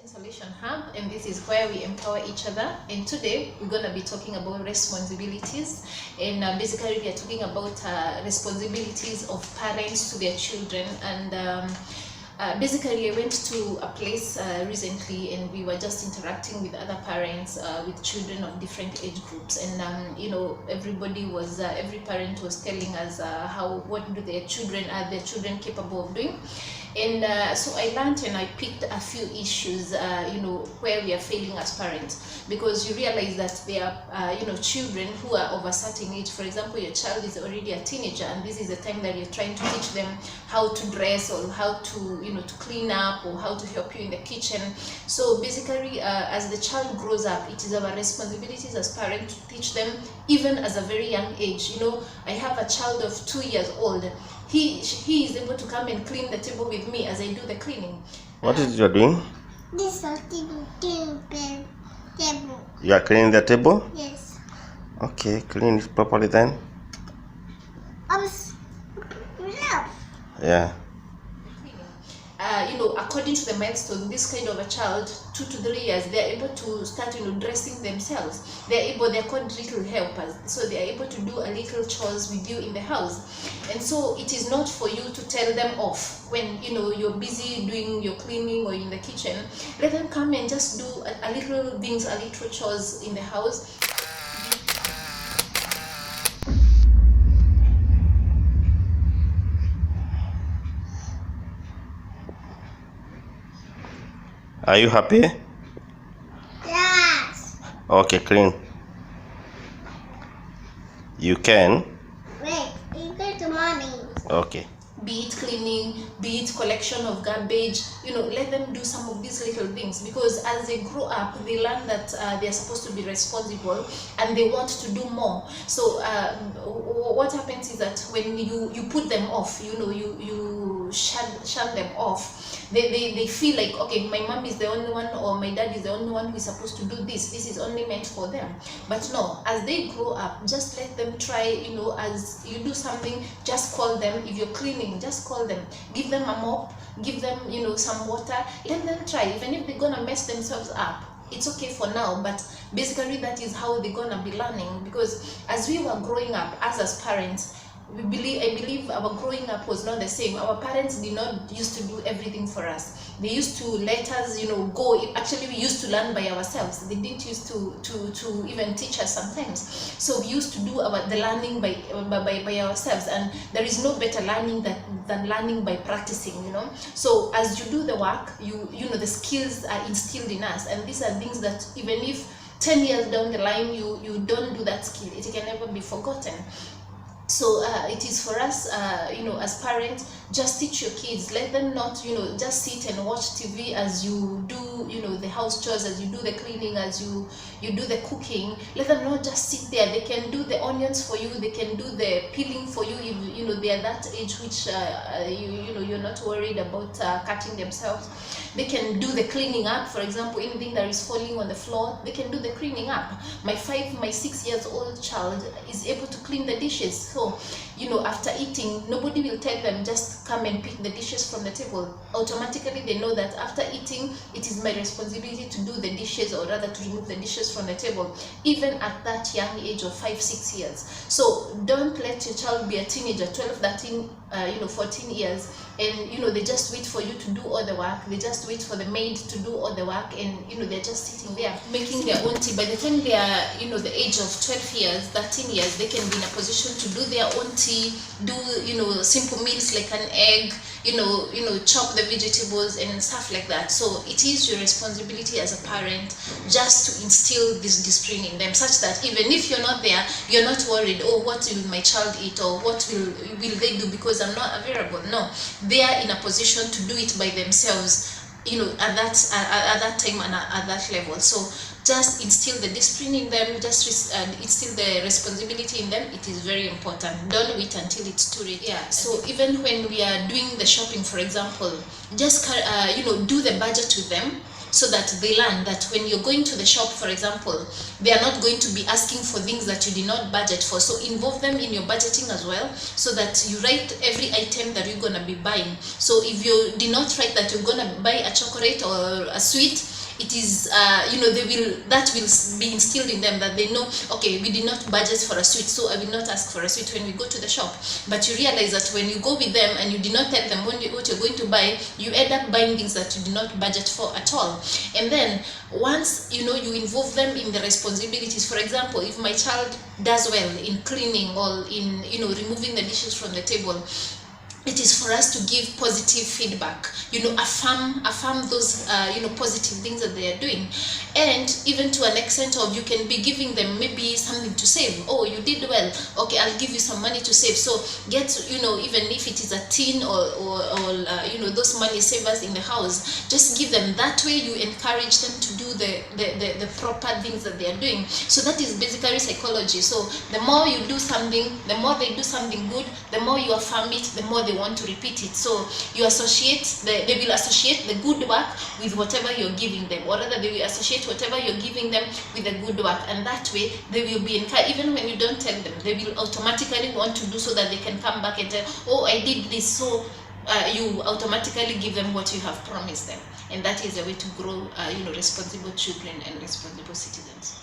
Solution Hub, and this is where we empower each other. And today we're going to be talking about responsibilities, and basically we are talking about responsibilities of parents to their children. And basically I went to a place recently, and we were just interacting with other parents with children of different age groups, and everybody was every parent was telling us what do their children capable of doing. And so I learned and I picked a few issues, where we are failing as parents, because you realize that there are, children who are of a certain age. For example, your child is already a teenager, and this is the time that you're trying to teach them how to dress, or how to, to clean up, or how to help you in the kitchen. So basically, as the child grows up, it is our responsibilities as parents to teach them, even as a very young age. I have a child of 2 years old. He is able to come and clean the table with me as I do the cleaning. What is you're doing? This is cleaning the table. You are cleaning the table? Yes. Okay, clean it properly then. Yeah. According to the milestone, this kind of a child, 2 to 3 years, they are able to start, dressing themselves. They're called little helpers. So they are able to do a little chores with you in the house. And so it is not for you to tell them off when, you're busy doing your cleaning or in the kitchen. Let them come and just do a little things, a little chores in the house. Are you happy? Yes. Okay, clean. You can? Wait, you get the money. Okay. Be it cleaning, be it collection of garbage, let them do some of these little things, because as they grow up, they learn that they are supposed to be responsible, and they want to do more. So what happens is that when you put them off, you shut them off, they feel like, okay, my mom is the only one, or my dad is the only one who is supposed to do this is only meant for them. But no, as they grow up, just let them try. As you do something, just call them. If you're cleaning, just call them, give them a mop, give them some water, let them try. Even if they're gonna mess themselves up, it's okay for now, but basically that is how they're gonna be learning. Because as we were growing up, as parents, I believe our growing up was not the same. Our parents did not used to do everything for us. They used to let us, go. Actually, we used to learn by ourselves. They didn't used to even teach us sometimes. So we used to do the learning by ourselves, and there is no better learning than learning by practicing. So as you do the work, the skills are instilled in us, and these are things that even if 10 years down the line you don't do that skill, it can never be forgotten. So it is for us, as parents, just teach your kids. Let them not, just sit and watch TV as you do, the house chores, as you do the cleaning, as you do the cooking. Let them not just sit there. They can do the onions for you. They can do the peeling for you. If they are that age which you're not worried about cutting themselves. They can do the cleaning up. For example, anything that is falling on the floor, they can do the cleaning up. My 6 years old child is able to clean the dishes. So, after eating, nobody will tell them just come and pick the dishes from the table. Automatically, they know that after eating, it is my responsibility to do the dishes, or rather to remove the dishes from the table, even at that young age of 5-6 years. So don't let your child be a teenager, 12, 13, 14 years, and they just wait for you to do all the work. They just wait for the maid to do all the work, and they're just sitting there making their own tea. By the time they are the age of 12 years, 13 years, they can be in a position to do their own tea, do simple meals like an egg, chop the vegetables and stuff like that. So it is your responsibility as a parent just to instill this discipline in them, such that even if you're not there, you're not worried, oh, what will my child eat, or what will they do because I'm not available. No, they are in a position to do it by themselves, at that time and at that level. So just instill the discipline in them, just instill the responsibility in them. It is very important. Don't wait until it's too late. Yeah. So even when we are doing the shopping, for example, just do the budget with them. so that they learn that when you're going to the shop, for example, they are not going to be asking for things that you did not budget for. So involve them in your budgeting as well, so that you write every item that you're going to be buying. So if you did not write that you're going to buy a chocolate or a sweet, it is that will be instilled in them, that they know, okay, we did not budget for a sweet, so I will not ask for a sweet when we go to the shop. But you realize that when you go with them and you did not tell them what you're going to buy, you end up buying things that you did not budget for at all. And then once you involve them in the responsibilities. For example, if my child does well in cleaning or in removing the dishes from the table, it is for us to give positive feedback, affirm those positive things that they are doing. And even to an extent of, you can be giving them maybe something to save. Oh, you did well, okay, I'll give you some money to save. So get, even if it is a tin or those money savers in the house, just give them. That way you encourage them to do the proper things that they are doing. So that is basically psychology. So the more you do something, the more they do something good, the more you affirm it, the more they want to repeat it. So you they will associate the good work with whatever you're giving them, or rather they will associate whatever you're giving them with the good work, and that way they will be encouraged. Even when you don't tell them, they will automatically want to do, so that they can come back and tell, oh, I did this. So you automatically give them what you have promised them, and that is a way to grow responsible children and responsible citizens.